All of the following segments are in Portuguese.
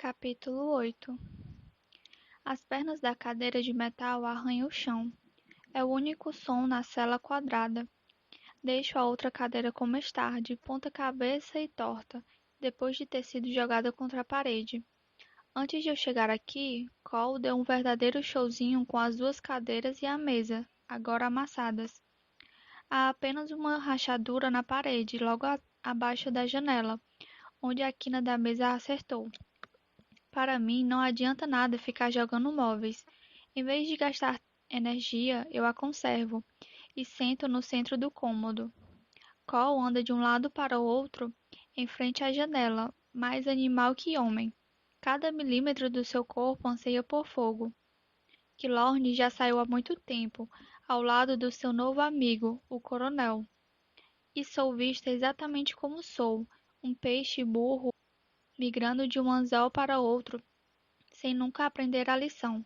Capítulo 8. As pernas da cadeira de metal arranham o chão. É o único som na cela quadrada. Deixo a outra cadeira como está, de ponta cabeça e torta, depois de ter sido jogada contra a parede. Antes de eu chegar aqui, Cole deu um verdadeiro showzinho com as duas cadeiras e a mesa, agora amassadas. Há apenas uma rachadura na parede, logo abaixo da janela, onde a quina da mesa acertou. Para mim, não adianta nada ficar jogando móveis. Em vez de gastar energia, eu a conservo e sento no centro do cômodo. Cole anda de um lado para o outro, em frente à janela, mais animal que homem. Cada milímetro do seu corpo anseia por fogo. Kilorn já saiu há muito tempo, ao lado do seu novo amigo, o coronel. E sou vista exatamente como sou, um peixe burro migrando de um anzol para outro, sem nunca aprender a lição.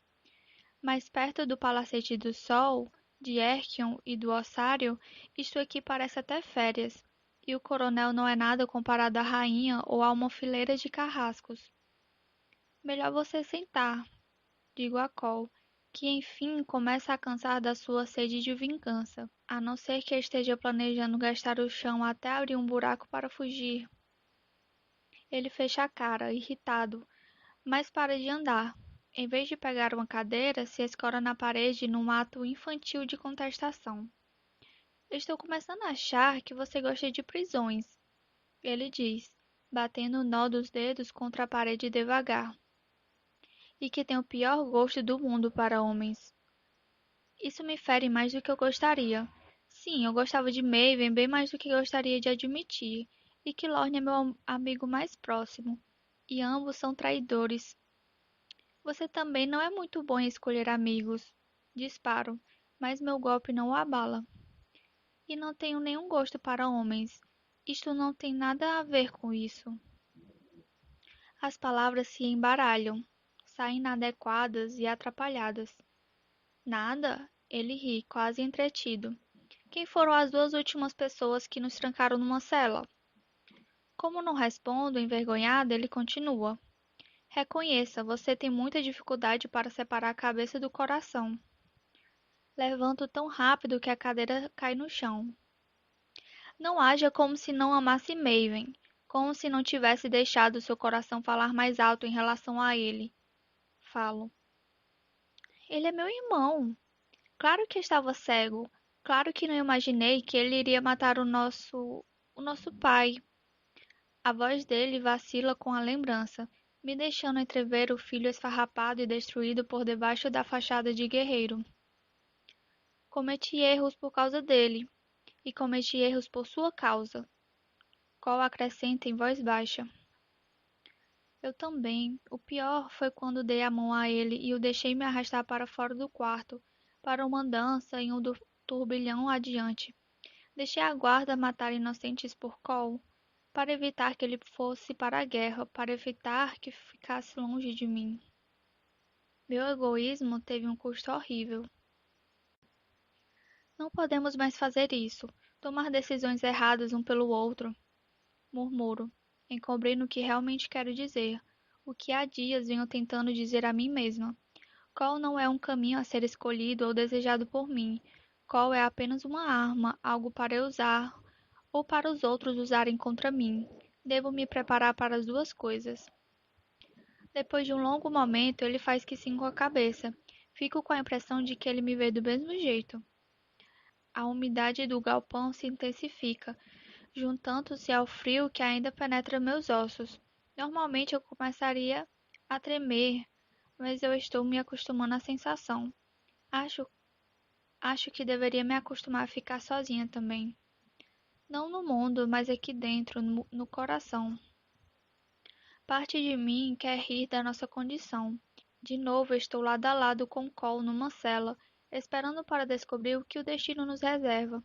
Mais perto do Palacete do Sol, de Erquion e do Ossário, isto aqui parece até férias, e o coronel não é nada comparado à rainha ou a uma fileira de carrascos. Melhor você sentar, digo a Cole, que enfim começa a cansar da sua sede de vingança, a não ser que esteja planejando gastar o chão até abrir um buraco para fugir. Ele fecha a cara, irritado, mas para de andar. Em vez de pegar uma cadeira, se escora na parede num ato infantil de contestação. Estou começando a achar que você gosta de prisões, ele diz, batendo o nó dos dedos contra a parede devagar. E que tem o pior gosto do mundo para homens. Isso me fere mais do que eu gostaria. Sim, eu gostava de Maven bem mais do que gostaria de admitir, e que Lorne é meu amigo mais próximo. E ambos são traidores. Você também não é muito bom em escolher amigos. Disparo, mas meu golpe não o abala. E não tenho nenhum gosto para homens. Isto não tem nada a ver com isso. As palavras se embaralham, saem inadequadas e atrapalhadas. Nada? Ele ri, quase entretido. Quem foram as duas últimas pessoas que nos trancaram numa cela? Como não respondo, envergonhada, ele continua. Reconheça, você tem muita dificuldade para separar a cabeça do coração. Levanto tão rápido que a cadeira cai no chão. Não haja como se não amasse Maven, como se não tivesse deixado seu coração falar mais alto em relação a ele. Falo. Ele é meu irmão. Claro que estava cego. Claro que não imaginei que ele iria matar o nosso pai. A voz dele vacila com a lembrança, me deixando entrever o filho esfarrapado e destruído por debaixo da fachada de guerreiro. Cometi erros por causa dele, e cometi erros por sua causa. Cole acrescenta em voz baixa. Eu também. O pior foi quando dei a mão a ele e o deixei me arrastar para fora do quarto, para uma dança em um turbilhão adiante. Deixei a guarda matar inocentes por Cole, para evitar que ele fosse para a guerra, para evitar que ficasse longe de mim. Meu egoísmo teve um custo horrível. Não podemos mais fazer isso, tomar decisões erradas um pelo outro, murmuro, encobrindo o que realmente quero dizer, o que há dias venho tentando dizer a mim mesma. Qual não é um caminho a ser escolhido ou desejado por mim? Qual é apenas uma arma, algo para eu usar ou para os outros usarem contra mim? Devo me preparar para as duas coisas. Depois de um longo momento, ele faz que sim com a cabeça. Fico com a impressão de que ele me vê do mesmo jeito. A umidade do galpão se intensifica, juntando-se ao frio que ainda penetra meus ossos. Normalmente eu começaria a tremer, mas eu estou me acostumando à sensação. Acho, acho que deveria me acostumar a ficar sozinha também. Não no mundo, mas aqui dentro, no coração. Parte de mim quer rir da nossa condição. De novo estou lado a lado com Cole numa cela, esperando para descobrir o que o destino nos reserva.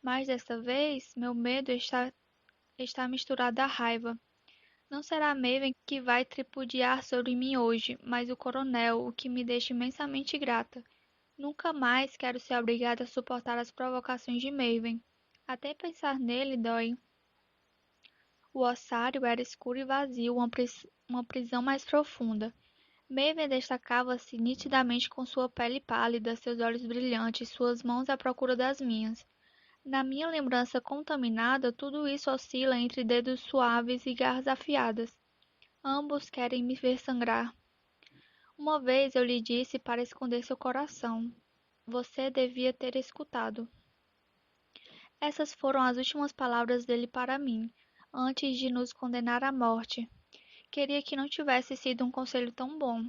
Mas desta vez, meu medo está misturado à raiva. Não será Maven que vai tripudiar sobre mim hoje, mas o coronel, o que me deixa imensamente grata. Nunca mais quero ser obrigada a suportar as provocações de Maven. Até pensar nele dói. O ossário era escuro e vazio, uma prisão mais profunda. Maven destacava-se nitidamente com sua pele pálida, seus olhos brilhantes, suas mãos à procura das minhas. Na minha lembrança contaminada, tudo isso oscila entre dedos suaves e garras afiadas. Ambos querem me ver sangrar. Uma vez eu lhe disse para esconder seu coração. Você devia ter escutado. Essas foram as últimas palavras dele para mim, antes de nos condenar à morte. Queria que não tivesse sido um conselho tão bom.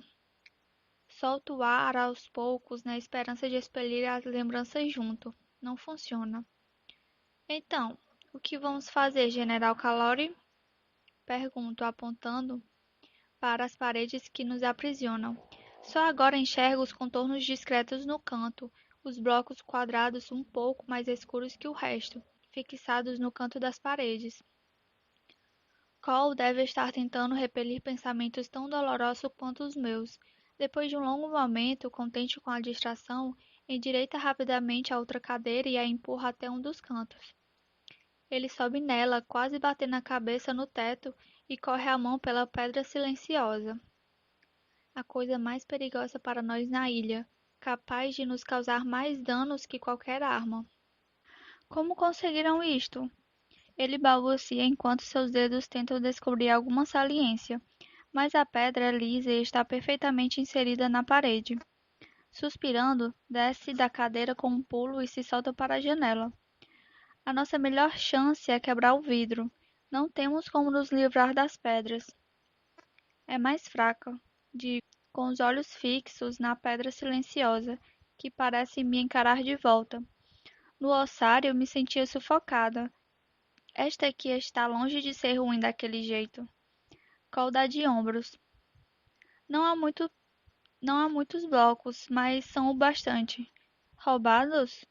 Solto o ar aos poucos na esperança de expelir as lembranças junto. Não funciona. Então, o que vamos fazer, General Calori? Pergunto, apontando para as paredes que nos aprisionam. Só agora enxergo os contornos discretos no canto, os blocos quadrados um pouco mais escuros que o resto, fixados no canto das paredes. Cole deve estar tentando repelir pensamentos tão dolorosos quanto os meus. Depois de um longo momento, contente com a distração, endireita rapidamente a outra cadeira e a empurra até um dos cantos. Ele sobe nela, quase batendo a cabeça no teto, e corre a mão pela pedra silenciosa. A coisa mais perigosa para nós na ilha, capaz de nos causar mais danos que qualquer arma. Como conseguiram isto? Ele balbucia enquanto seus dedos tentam descobrir alguma saliência, mas a pedra é lisa e está perfeitamente inserida na parede. Suspirando, desce da cadeira com um pulo e se solta para a janela. A nossa melhor chance é quebrar o vidro. Não temos como nos livrar das pedras. É mais fraca, digo, com os olhos fixos na pedra silenciosa, que parece me encarar de volta. No ossário me sentia sufocada. Esta aqui está longe de ser ruim daquele jeito. Cole dá de ombros. Não há muito, não há muitos blocos, mas são o bastante. Roubados?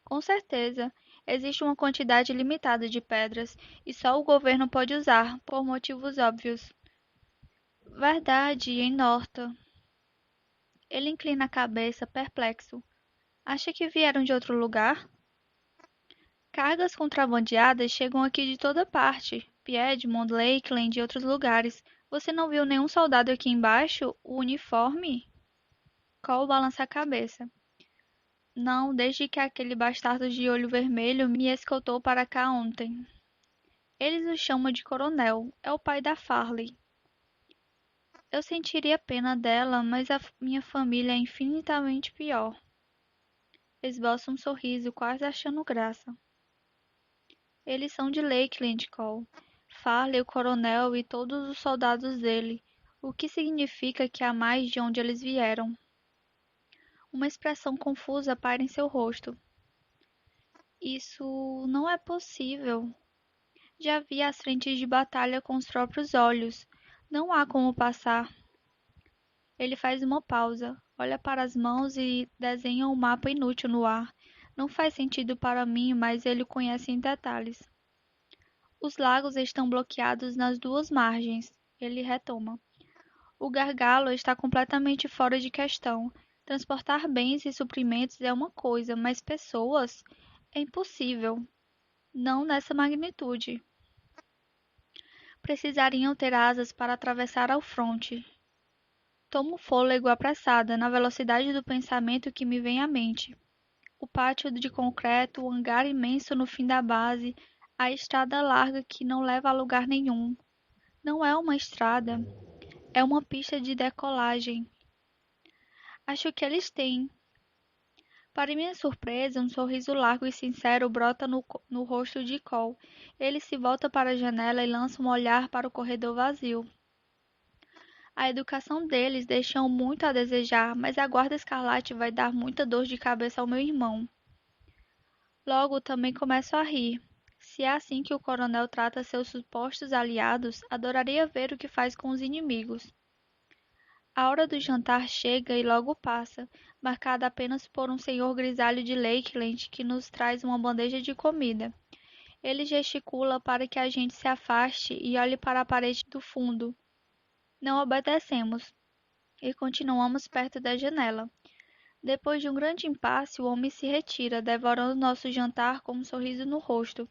Com certeza. Existe uma quantidade limitada de pedras, e só o governo pode usar, por motivos óbvios. Verdade, em Norta. Ele inclina a cabeça, perplexo. Acha que vieram de outro lugar? Cargas contrabandeadas chegam aqui de toda parte. Piedmont, Lakeland e outros lugares. Você não viu nenhum soldado aqui embaixo? O uniforme? Cole balança a cabeça. Não, desde que aquele bastardo de olho vermelho me escoltou para cá ontem. Eles o chamam de coronel. É o pai da Farley. Eu sentiria pena dela, mas a minha família é infinitamente pior. Esboça um sorriso, quase achando graça. Eles são de Lakeland, Cole. Farley, o coronel e todos os soldados dele, o que significa que há mais de onde eles vieram. Uma expressão confusa paira em seu rosto. Isso não é possível. Já vi as frentes de batalha com os próprios olhos. Não há como passar. Ele faz uma pausa, olha para as mãos e desenha um mapa inútil no ar. Não faz sentido para mim, mas ele o conhece em detalhes. Os lagos estão bloqueados nas duas margens. Ele retoma. O gargalo está completamente fora de questão. Transportar bens e suprimentos é uma coisa, mas pessoas é impossível. Não nessa magnitude. Precisariam ter asas para atravessar ao fronte. Tomo fôlego apressada, na velocidade do pensamento que me vem à mente. O pátio de concreto, o hangar imenso no fim da base, a estrada larga que não leva a lugar nenhum. Não é uma estrada, é uma pista de decolagem. Acho que eles têm. Para minha surpresa, um sorriso largo e sincero brota no rosto de Cole. Ele se volta para a janela e lança um olhar para o corredor vazio. A educação deles deixa muito a desejar, mas a Guarda Escarlate vai dar muita dor de cabeça ao meu irmão. Logo também começo a rir. Se é assim que o coronel trata seus supostos aliados, adoraria ver o que faz com os inimigos. A hora do jantar chega e logo passa, marcada apenas por um senhor grisalho de Lakeland que nos traz uma bandeja de comida. Ele gesticula para que a gente se afaste e olhe para a parede do fundo. Não obedecemos e continuamos perto da janela. Depois de um grande impasse, o homem se retira, devorando nosso jantar com um sorriso no rosto.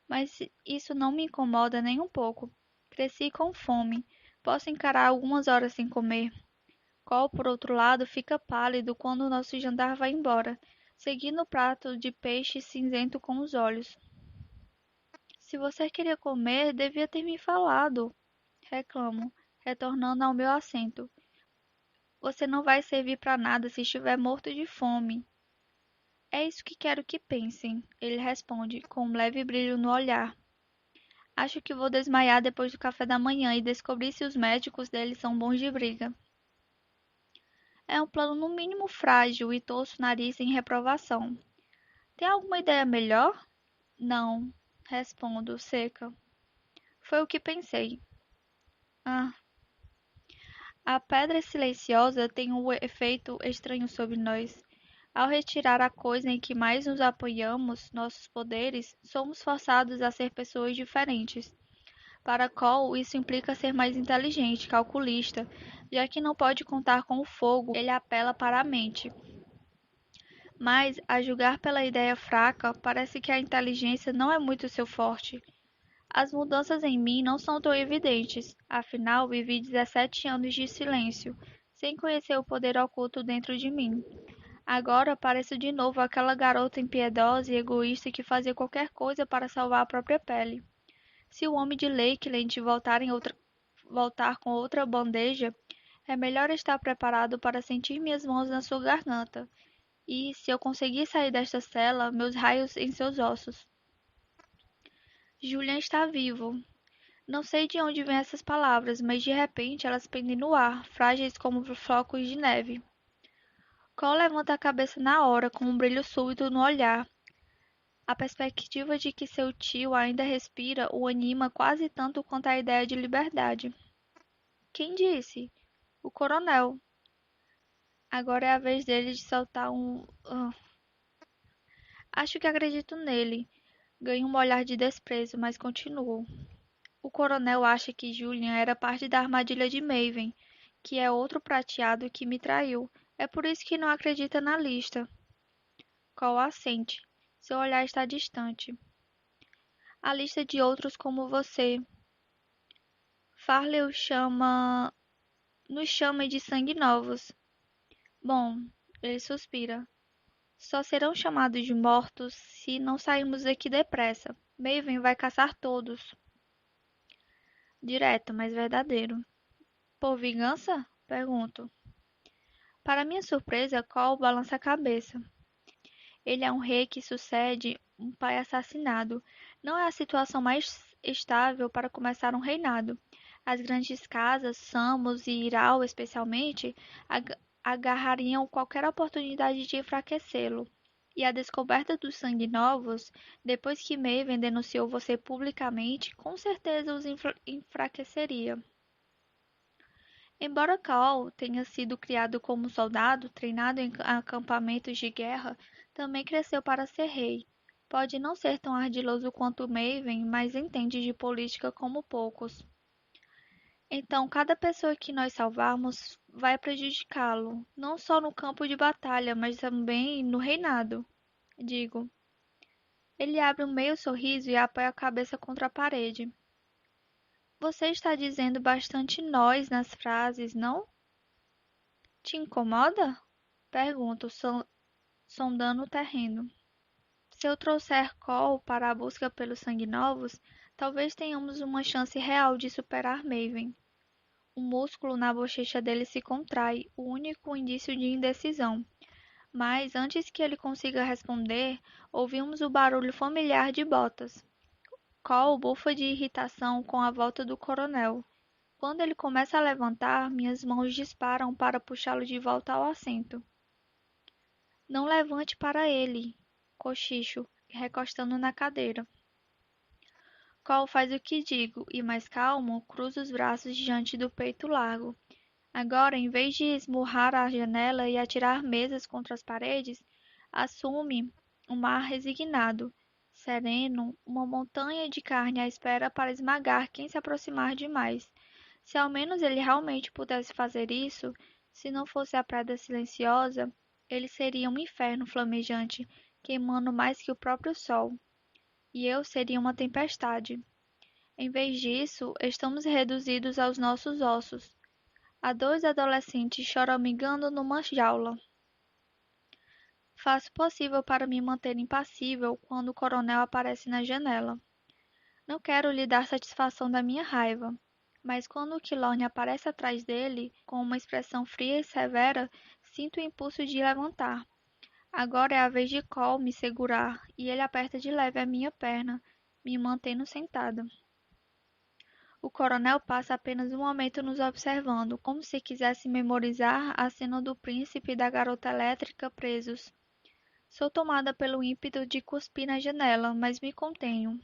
Mas isso não me incomoda nem um pouco. Cresci com fome. Posso encarar algumas horas sem comer. Cole, por outro lado, fica pálido quando o nosso jantar vai embora, seguindo o prato de peixe cinzento com os olhos. Se você queria comer, devia ter me falado, reclamo, retornando ao meu assento. Você não vai servir para nada se estiver morto de fome. É isso que quero que pensem, ele responde, com um leve brilho no olhar. Acho que vou desmaiar depois do café da manhã e descobrir se os médicos deles são bons de briga. É um plano no mínimo frágil e torço o nariz em reprovação. Tem alguma ideia melhor? Não, respondo, seca. Foi o que pensei. Ah, a pedra silenciosa tem um efeito estranho sobre nós. Ao retirar a coisa em que mais nos apoiamos, nossos poderes, somos forçados a ser pessoas diferentes. Para Cole, isso implica ser mais inteligente, calculista, já que não pode contar com o fogo, ele apela para a mente. Mas, a julgar pela ideia fraca, parece que a inteligência não é muito seu forte. As mudanças em mim não são tão evidentes, afinal vivi 17 anos de silêncio, sem conhecer o poder oculto dentro de mim. Agora pareço de novo aquela garota impiedosa e egoísta que fazia qualquer coisa para salvar a própria pele. Se o homem de Lakeland voltar com outra bandeja, é melhor estar preparado para sentir minhas mãos na sua garganta. E, se eu conseguir sair desta cela, meus raios em seus ossos. Julian está vivo. Não sei de onde vêm essas palavras, mas de repente elas pendem no ar, frágeis como flocos de neve. Cole levanta a cabeça na hora, com um brilho súbito no olhar. A perspectiva de que seu tio ainda respira o anima quase tanto quanto a ideia de liberdade. Quem disse? O coronel. Agora é a vez dele de soltar um. Acho que acredito nele. Ganho um olhar de desprezo, mas continuo. O coronel acha que Julian era parte da armadilha de Maven, que é outro prateado que me traiu. É por isso que não acredita na lista. Cole assente. Seu olhar está distante. A lista de outros como você. Farley nos chama de sangue novos. Bom, ele suspira. Só serão chamados de mortos se não sairmos daqui depressa. Maven vai caçar todos. Direto, mas verdadeiro. Por vingança? Pergunto. Para minha surpresa, Cole balança a cabeça. Ele é um rei que sucede um pai assassinado. Não é a situação mais estável para começar um reinado. As grandes casas, Samos e Iral especialmente, agarrariam qualquer oportunidade de enfraquecê-lo. E a descoberta dos sangue novos, depois que Maven denunciou você publicamente, com certeza os enfraqueceria. Embora Cal tenha sido criado como soldado, treinado em acampamentos de guerra, também cresceu para ser rei. Pode não ser tão ardiloso quanto Maven, mas entende de política como poucos. Então, cada pessoa que nós salvarmos vai prejudicá-lo, não só no campo de batalha, mas também no reinado. Digo. Ele abre um meio sorriso e apoia a cabeça contra a parede. Você está dizendo bastante nós nas frases, não? Te incomoda? Pergunto, sondando o terreno. Se eu trouxer Cole para a busca pelos sanguinovos, talvez tenhamos uma chance real de superar Maven. O músculo na bochecha dele se contrai, o único indício de indecisão. Mas antes que ele consiga responder, ouvimos o barulho familiar de botas. Cole bufa de irritação com a volta do coronel. Quando ele começa a levantar, minhas mãos disparam para puxá-lo de volta ao assento. Não levante para ele, cochicho, recostando na cadeira. Cole faz o que digo e, mais calmo, cruza os braços diante do peito largo. Agora, em vez de esmurrar a janela e atirar mesas contra as paredes, assume um ar resignado, sereno, uma montanha de carne à espera para esmagar quem se aproximar demais. Se ao menos ele realmente pudesse fazer isso, se não fosse a pedra silenciosa, ele seria um inferno flamejante, queimando mais que o próprio sol, e eu seria uma tempestade. Em vez disso, estamos reduzidos aos nossos ossos, a dois adolescentes choramingando numa jaula. Faço o possível para me manter impassível quando o coronel aparece na janela. Não quero lhe dar satisfação da minha raiva, mas quando o Quilorne aparece atrás dele, com uma expressão fria e severa, sinto o impulso de levantar. Agora é a vez de Cole me segurar, e ele aperta de leve a minha perna, me mantendo sentada. O coronel passa apenas um momento nos observando, como se quisesse memorizar a cena do príncipe e da garota elétrica presos. Sou tomada pelo ímpeto de cuspir na janela, mas me contenho.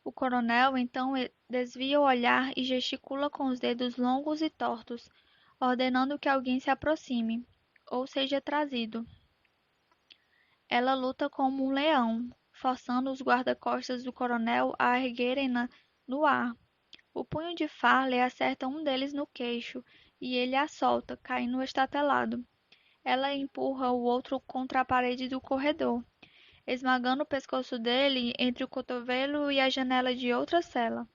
O coronel então desvia o olhar e gesticula com os dedos longos e tortos, ordenando que alguém se aproxime, ou seja trazido. Ela luta como um leão, forçando os guarda-costas do coronel a erguerem-na no ar. O punho de Farley acerta um deles no queixo, e ele a solta, caindo estatelado. Ela empurra o outro contra a parede do corredor, esmagando o pescoço dele entre o cotovelo e a janela de outra cela.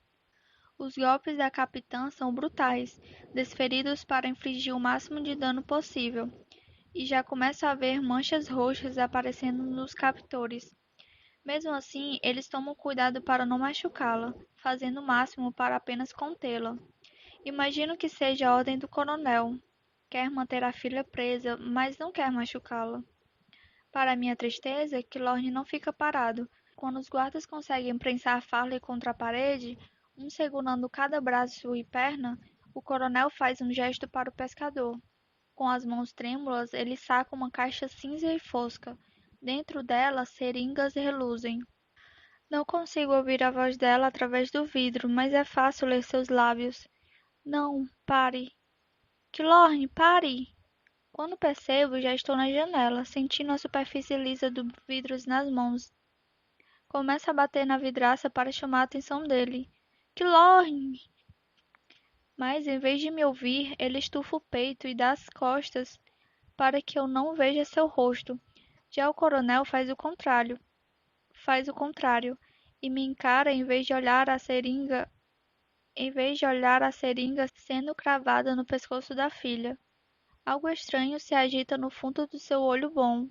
Os golpes da capitã são brutais, desferidos para infligir o máximo de dano possível, e já começo a ver manchas roxas aparecendo nos captores. Mesmo assim, eles tomam cuidado para não machucá-la, fazendo o máximo para apenas contê-la. Imagino que seja a ordem do coronel. Quer manter a filha presa, mas não quer machucá-la. Para minha tristeza, Quilorne não fica parado. Quando os guardas conseguem prensar Farley contra a parede, um segurando cada braço e perna, o coronel faz um gesto para o pescador. Com as mãos trêmulas, ele saca uma caixa cinza e fosca. Dentro dela, seringas reluzem. Não consigo ouvir a voz dela através do vidro, mas é fácil ler seus lábios. Não, pare. Quilorne, pare! Quando percebo, já estou na janela, sentindo a superfície lisa dos vidros nas mãos. Começo a bater na vidraça para chamar a atenção dele. Quilorne! Mas, em vez de me ouvir, ele estufa o peito e dá as costas para que eu não veja seu rosto. Já o coronel faz o contrário, e me encara em vez de olhar a seringa sendo cravada no pescoço da filha. Algo estranho se agita no fundo do seu olho bom.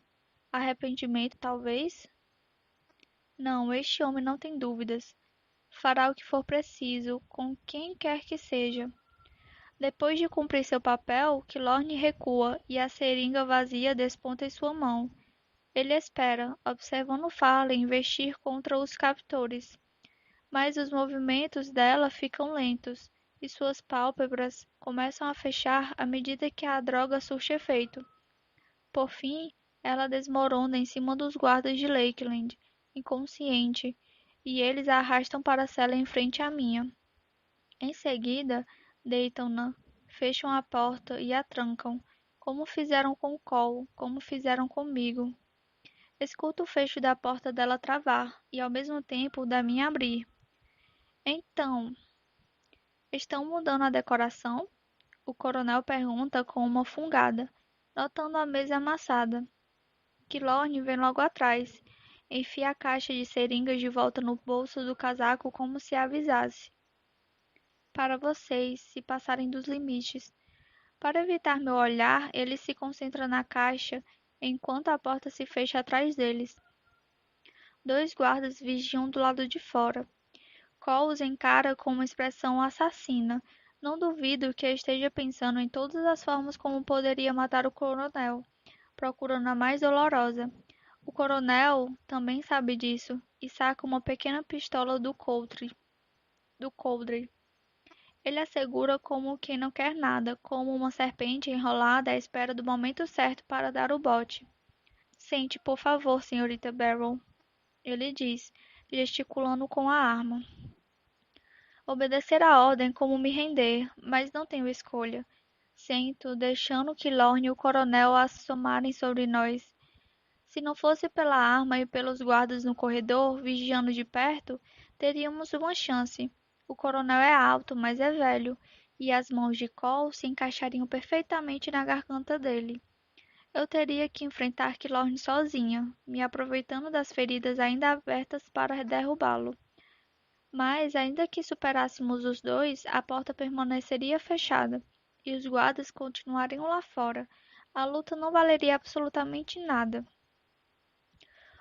Arrependimento, talvez? Não, este homem não tem dúvidas. Fará o que for preciso, com quem quer que seja. Depois de cumprir seu papel, Quilorne recua e a seringa vazia desponta em sua mão. Ele espera, observando Farley investir contra os captores. Mas os movimentos dela ficam lentos, e suas pálpebras começam a fechar à medida que a droga surte efeito. Por fim, ela desmorona em cima dos guardas de Lakeland, inconsciente, e eles a arrastam para a cela em frente à minha. Em seguida, deitam-na, fecham a porta e a trancam, como fizeram com Cole, como fizeram comigo. Escuto o fecho da porta dela travar e, ao mesmo tempo, o da minha abrir. Então, estão mudando a decoração? O coronel pergunta com uma fungada, notando a mesa amassada. Quilorne vem logo atrás, enfia a caixa de seringas de volta no bolso do casaco como se avisasse. Para vocês, se passarem dos limites. Para evitar meu olhar, ele se concentra na caixa enquanto a porta se fecha atrás deles. Dois guardas vigiam do lado de fora. Cole os encara com uma expressão assassina. Não duvido que esteja pensando em todas as formas como poderia matar o coronel, procurando a mais dolorosa. O coronel também sabe disso e saca uma pequena pistola do coldre. Ele a segura como quem não quer nada, como uma serpente enrolada à espera do momento certo para dar o bote. Sente, por favor, senhorita Barrow, ele diz, gesticulando com a arma. Obedecer a ordem como me render, mas não tenho escolha. Sento, deixando que Lorne e o coronel assomarem sobre nós. Se não fosse pela arma e pelos guardas no corredor, vigiando de perto, teríamos uma chance. O coronel é alto, mas é velho, e as mãos de Cole se encaixariam perfeitamente na garganta dele. Eu teria que enfrentar Quilorne sozinha, me aproveitando das feridas ainda abertas para derrubá-lo. Mas, ainda que superássemos os dois, a porta permaneceria fechada e os guardas continuariam lá fora. A luta não valeria absolutamente nada.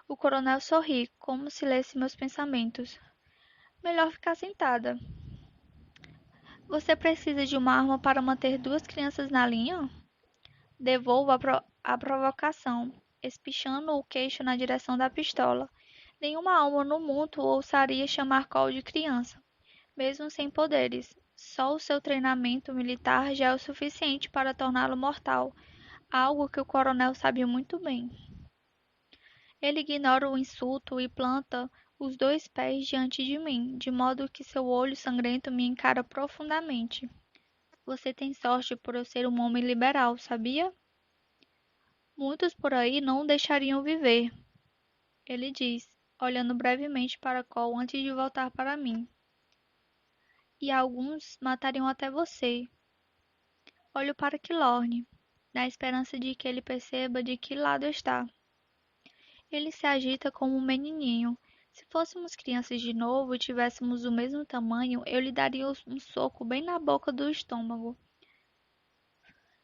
O coronel sorri, como se lesse meus pensamentos. Melhor ficar sentada. Você precisa de uma arma para manter duas crianças na linha? Devolvo a provocação, espichando o queixo na direção da pistola. Nenhuma alma no mundo ousaria chamar Cole de criança, mesmo sem poderes. Só o seu treinamento militar já é o suficiente para torná-lo mortal, algo que o coronel sabe muito bem. Ele ignora o insulto e planta os dois pés diante de mim, de modo que seu olho sangrento me encara profundamente. Você tem sorte por eu ser um homem liberal, sabia? Muitos por aí não o deixariam viver, ele diz, olhando brevemente para Cole antes de voltar para mim. E alguns matariam até você. Olho para Quilorne, na esperança de que ele perceba de que lado está. Ele se agita como um menininho. Se fôssemos crianças de novo e tivéssemos o mesmo tamanho, eu lhe daria um soco bem na boca do estômago.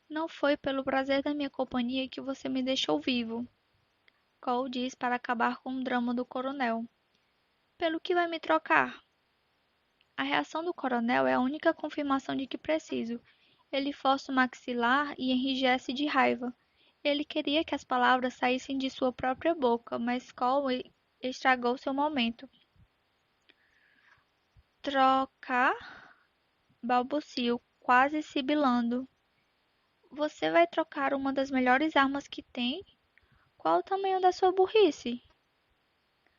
Não foi pelo prazer da minha companhia que você me deixou vivo, Cole diz para acabar com o drama do coronel. Pelo que vai me trocar? A reação do coronel é a única confirmação de que preciso. Ele força o maxilar e enrijece de raiva. Ele queria que as palavras saíssem de sua própria boca, mas Cole estragou seu momento. Trocar? Balbucio, quase sibilando. Você vai trocar uma das melhores armas que tem? Qual o tamanho da sua burrice?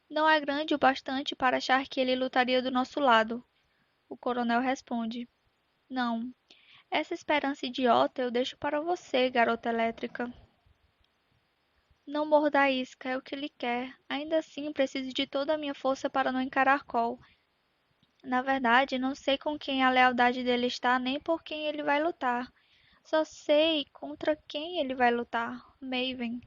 Não é grande o bastante para achar que ele lutaria do nosso lado. O coronel responde. Não. Essa esperança idiota eu deixo para você, garota elétrica. Não morda a isca, é o que ele quer. Ainda assim, preciso de toda a minha força para não encarar Cole. Na verdade, não sei com quem a lealdade dele está, nem por quem ele vai lutar. Só sei contra quem ele vai lutar. Maven.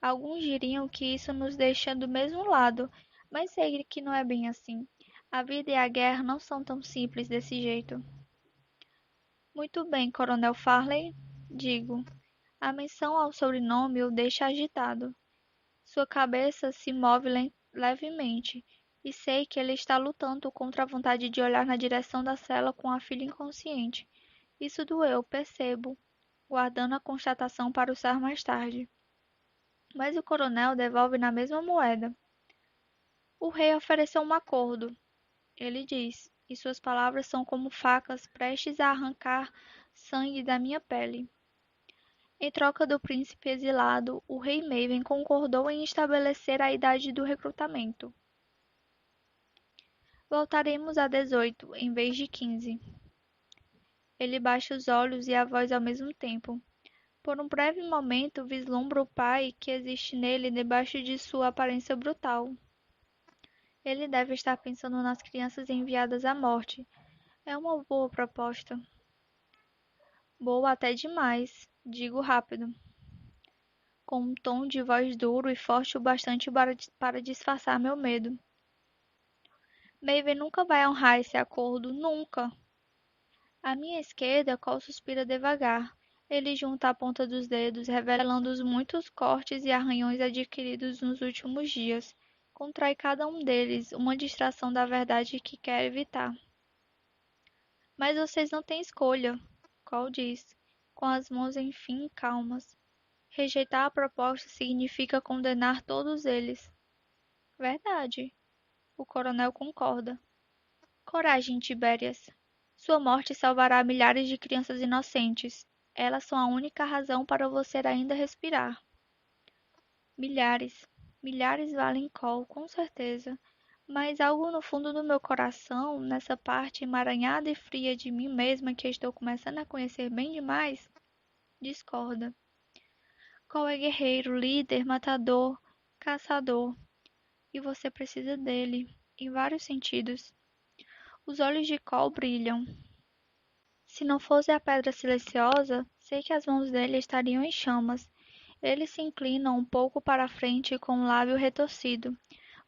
Alguns diriam que isso nos deixa do mesmo lado, mas sei que não é bem assim. A vida e a guerra não são tão simples desse jeito. Muito bem, Coronel Farley, digo. A menção ao sobrenome o deixa agitado. Sua cabeça se move levemente, e sei que ele está lutando contra a vontade de olhar na direção da cela com a filha inconsciente. Isso doeu, percebo, guardando a constatação para usar mais tarde. Mas o coronel devolve na mesma moeda. O rei ofereceu um acordo, ele diz, e suas palavras são como facas prestes a arrancar sangue da minha pele. Em troca do príncipe exilado, o rei Maven concordou em estabelecer a idade do recrutamento. Voltaremos a 18, em vez de 15. Ele baixa os olhos e a voz ao mesmo tempo. Por um breve momento vislumbra o pai que existe nele debaixo de sua aparência brutal. Ele deve estar pensando nas crianças enviadas à morte. É uma boa proposta. Boa até demais, digo rápido, com um tom de voz duro e forte o bastante para disfarçar meu medo. Maven nunca vai honrar esse acordo, nunca. À minha esquerda, Cole suspira devagar. Ele junta a ponta dos dedos, revelando os muitos cortes e arranhões adquiridos nos últimos dias. Contrai cada um deles, uma distração da verdade que quer evitar. Mas vocês não têm escolha, Cole diz, com as mãos enfim calmas. Rejeitar a proposta significa condenar todos eles. Verdade, o coronel concorda. Coragem, Tibérias. Sua morte salvará milhares de crianças inocentes. Elas são a única razão para você ainda respirar. Milhares. Milhares valem col, com certeza. Mas algo no fundo do meu coração, nessa parte emaranhada e fria de mim mesma que estou começando a conhecer bem demais, discorda. Cole é guerreiro, líder, matador, caçador. E você precisa dele, em vários sentidos. Os olhos de Cole brilham. Se não fosse a pedra silenciosa, sei que as mãos dele estariam em chamas. Ele se inclina um pouco para a frente com o lábio retorcido,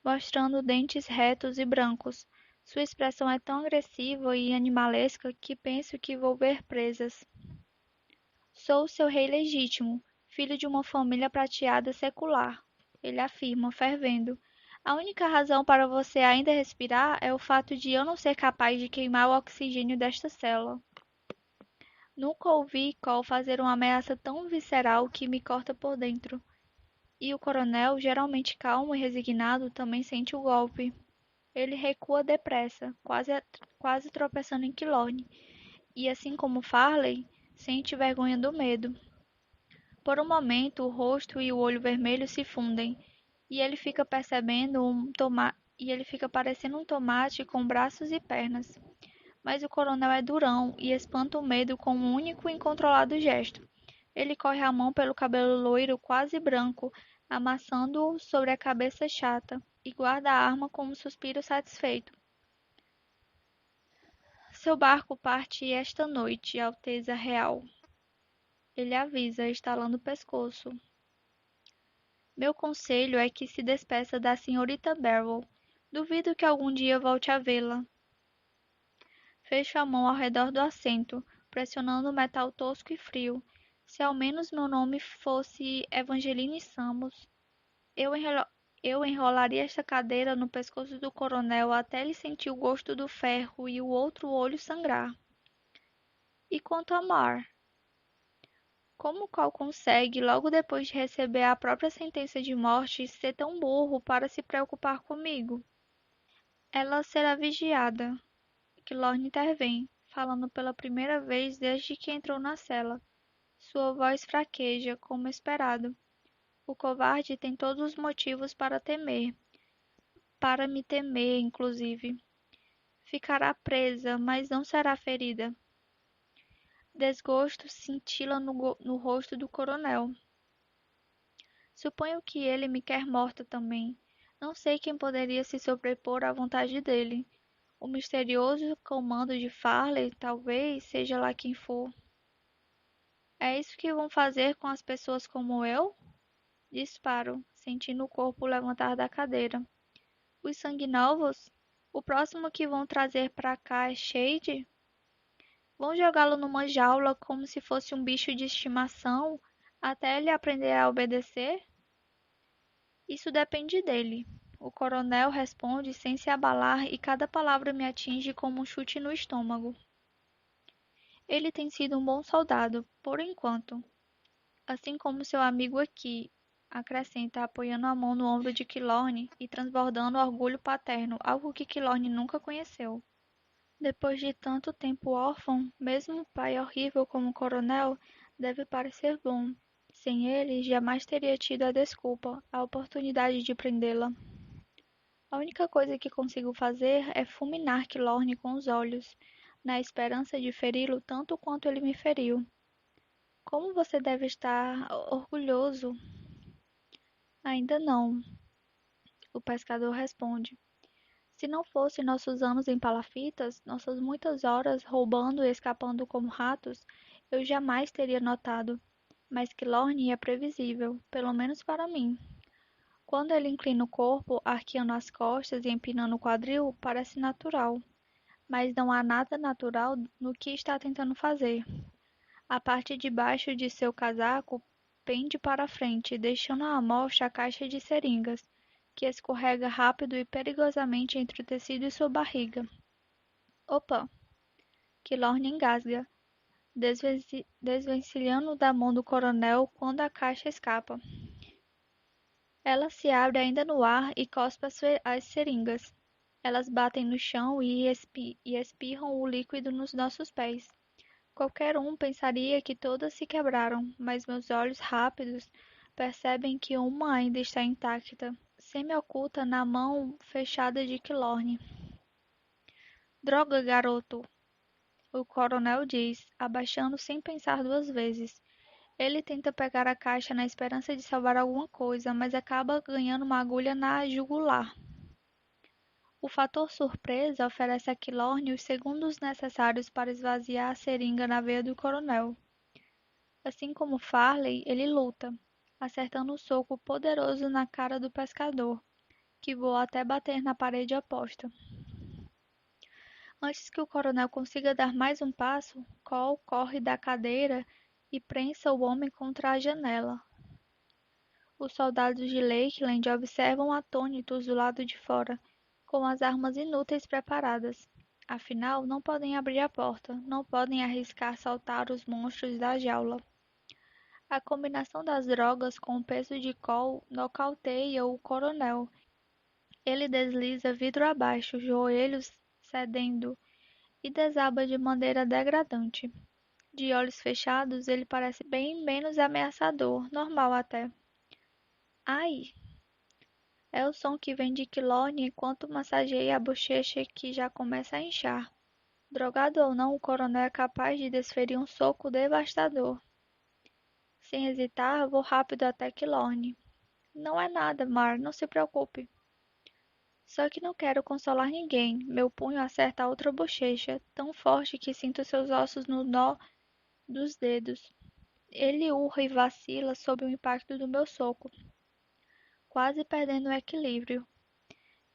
mostrando dentes retos e brancos. Sua expressão é tão agressiva e animalesca que penso que vou ver presas. Sou seu rei legítimo, filho de uma família prateada secular, ele afirma, fervendo. A única razão para você ainda respirar é o fato de eu não ser capaz de queimar o oxigênio desta célula. Nunca ouvi Cole fazer uma ameaça tão visceral que me corta por dentro. E o coronel, geralmente calmo e resignado, também sente o golpe. Ele recua depressa, quase tropeçando em Quilorne, e assim como Farley, sente vergonha do medo. Por um momento, o rosto e o olho vermelho se fundem, e ele fica parecendo um tomate com braços e pernas. Mas o coronel é durão e espanta o medo com um único e incontrolado gesto. Ele corre a mão pelo cabelo loiro quase branco, amassando-o sobre a cabeça chata, e guarda a arma com um suspiro satisfeito. Seu barco parte esta noite, Alteza Real. Ele avisa, estalando o pescoço. Meu conselho é que se despeça da senhorita Barrel. Duvido que algum dia volte a vê-la. Fecho a mão ao redor do assento, pressionando o metal tosco e frio. Se ao menos meu nome fosse Evangeline Samos, eu, enrolo- eu enrolaria esta cadeira no pescoço do coronel até ele sentir o gosto do ferro e o outro olho sangrar. E quanto a Mar? Como Cole consegue, logo depois de receber a própria sentença de morte, ser tão burro para se preocupar comigo? Ela será vigiada. Que Lorne intervém, falando pela primeira vez desde que entrou na cela. Sua voz fraqueja, como esperado. O covarde tem todos os motivos para temer. Para me temer, inclusive. Ficará presa, mas não será ferida. Desgosto cintila no rosto do coronel. Suponho que ele me quer morta também. Não sei quem poderia se sobrepor à vontade dele. O misterioso comando de Farley, talvez, seja lá quem for. É isso que vão fazer com as pessoas como eu? Disparo, sentindo o corpo levantar da cadeira. Os sanguinovos? O próximo que vão trazer pra cá é Shade? Vão jogá-lo numa jaula como se fosse um bicho de estimação até ele aprender a obedecer? Isso depende dele. O coronel responde sem se abalar e cada palavra me atinge como um chute no estômago. Ele tem sido um bom soldado, por enquanto, assim como seu amigo aqui, acrescenta, apoiando a mão no ombro de Quilorne e transbordando orgulho paterno, algo que Quilorne nunca conheceu. Depois de tanto tempo órfão, mesmo um pai horrível como o coronel deve parecer bom. Sem ele, jamais teria tido a desculpa, a oportunidade de prendê-la. A única coisa que consigo fazer é fulminar Quilorne com os olhos, na esperança de feri-lo tanto quanto ele me feriu. Como você deve estar orgulhoso. Ainda não, o pescador responde. Se não fossem nossos anos em palafitas, nossas muitas horas roubando e escapando como ratos, eu jamais teria notado. Mas Kilorn é previsível, pelo menos para mim. Quando ele inclina o corpo, arqueando as costas e empinando o quadril, parece natural. Mas não há nada natural no que está tentando fazer. A parte de baixo de seu casaco pende para a frente, deixando à mostra a caixa de seringas, que escorrega rápido e perigosamente entre o tecido e sua barriga. Opa! Que Lorne engasga, desvencilhando da mão do coronel quando a caixa escapa. Ela se abre ainda no ar e cospe as seringas. Elas batem no chão e espirram o líquido nos nossos pés. Qualquer um pensaria que todas se quebraram, mas meus olhos rápidos percebem que uma ainda está intacta, semi-oculta na mão fechada de Kilorn. Droga, garoto! O coronel diz, abaixando sem pensar duas vezes. Ele tenta pegar a caixa na esperança de salvar alguma coisa, mas acaba ganhando uma agulha na jugular. O fator surpresa oferece a Kilorn os segundos necessários para esvaziar a seringa na veia do coronel. Assim como Farley, ele luta, acertando um soco poderoso na cara do pescador, que voa até bater na parede oposta. Antes que o coronel consiga dar mais um passo, Cole corre da cadeira e prensa o homem contra a janela. Os soldados de Lakeland observam atônitos do lado de fora, com as armas inúteis preparadas. Afinal, não podem abrir a porta, não podem arriscar saltar os monstros da jaula. A combinação das drogas com o peso de Cole nocauteia o coronel. Ele desliza vidro abaixo, joelhos cedendo, e desaba de maneira degradante. De olhos fechados, ele parece bem menos ameaçador, normal até. Ai! É o som que vem de Kilorn enquanto massageia a bochecha que já começa a inchar. Drogado ou não, o coronel é capaz de desferir um soco devastador. Sem hesitar, vou rápido até Kilorn. Não é nada, Mar, não se preocupe. Só que não quero consolar ninguém. Meu punho acerta a outra bochecha, tão forte que sinto seus ossos no nó dos dedos. Ele urra e vacila sob o impacto do meu soco, quase perdendo o equilíbrio.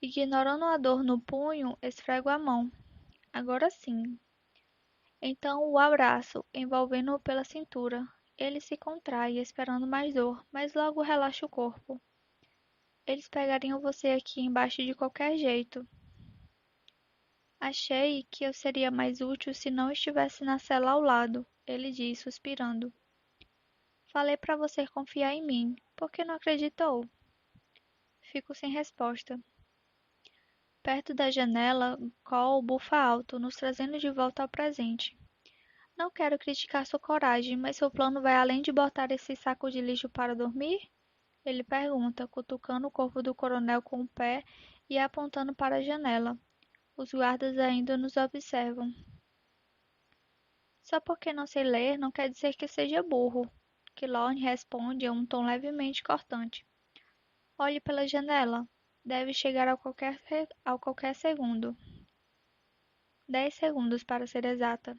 Ignorando a dor no punho, esfrego a mão. Agora sim. Então o abraço, envolvendo-o pela cintura. Ele se contrai, esperando mais dor, mas logo relaxa o corpo. Eles pegariam você aqui embaixo de qualquer jeito. Achei que eu seria mais útil se não estivesse na cela ao lado, ele diz, suspirando. Falei para você confiar em mim. Por que não acreditou? Fico sem resposta. Perto da janela, Cole bufa alto, nos trazendo de volta ao presente. Não quero criticar sua coragem, mas seu plano vai além de botar esse saco de lixo para dormir? Ele pergunta, cutucando o corpo do coronel com o pé e apontando para a janela. Os guardas ainda nos observam. Só porque não sei ler não quer dizer que seja burro. Kilorn responde a um tom levemente cortante. Olhe pela janela. Deve chegar ao qualquer segundo. 10 segundos para ser exata.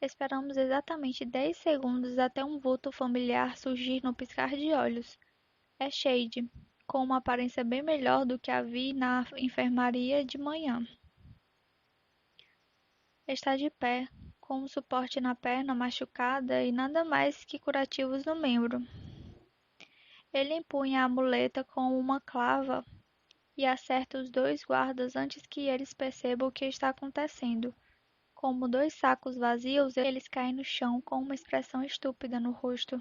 Esperamos exatamente 10 segundos até um vulto familiar surgir no piscar de olhos. É Shade, com uma aparência bem melhor do que a vi na enfermaria de manhã. Está de pé, com um suporte na perna machucada e nada mais que curativos no membro. Ele empunha a muleta com uma clava e acerta os dois guardas antes que eles percebam o que está acontecendo. Como dois sacos vazios, eles caem no chão com uma expressão estúpida no rosto.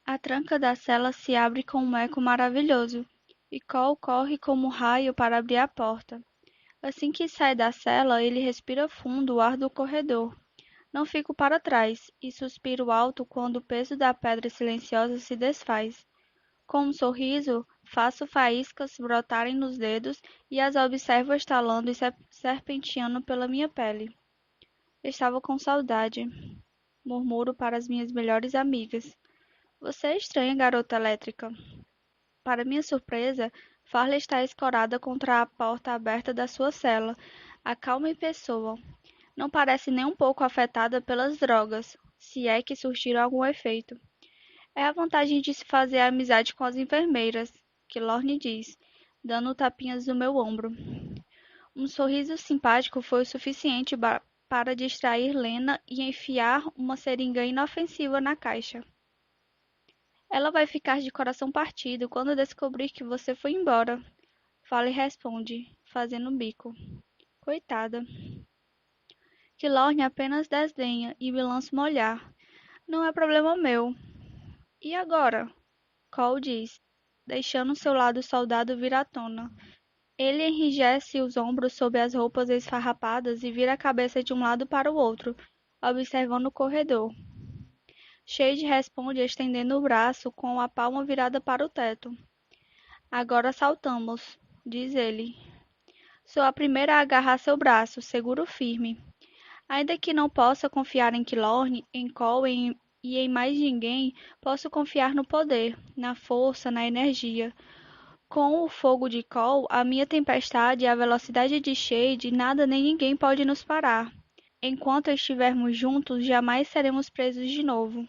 A tranca da cela se abre com um eco maravilhoso, e Cole corre como um raio para abrir a porta. Assim que sai da cela, ele respira fundo o ar do corredor. Não fico para trás, e suspiro alto quando o peso da pedra silenciosa se desfaz. Com um sorriso, faço faíscas brotarem nos dedos e as observo estalando e serpenteando pela minha pele. Estava com saudade, murmuro para as minhas melhores amigas. Você é estranha, garota elétrica. Para minha surpresa, Farley está escorada contra a porta aberta da sua cela, a calma em pessoa. Não parece nem um pouco afetada pelas drogas, se é que surtiram algum efeito. É a vantagem de se fazer amizade com as enfermeiras, que Lorne diz, dando tapinhas no meu ombro. Um sorriso simpático foi o suficiente para distrair Lena e enfiar uma seringa inofensiva na caixa. Ela vai ficar de coração partido quando descobrir que você foi embora. Fale responde, fazendo um bico. Coitada. Que Lorne apenas desdenha e me lança um olhar. Não é problema meu. E agora? Cole diz, deixando seu lado soldado vir à tona. Ele enrijece os ombros sob as roupas esfarrapadas e vira a cabeça de um lado para o outro, observando o corredor. Shade responde estendendo o braço com a palma virada para o teto. Agora saltamos, diz ele. Sou a primeira a agarrar seu braço, seguro firme. Ainda que não possa confiar em Kilorn, em Cole e em mais ninguém, posso confiar no poder, na força, na energia. Com o fogo de Cole, a minha tempestade e a velocidade de Shade, nada nem ninguém pode nos parar. Enquanto estivermos juntos, jamais seremos presos de novo.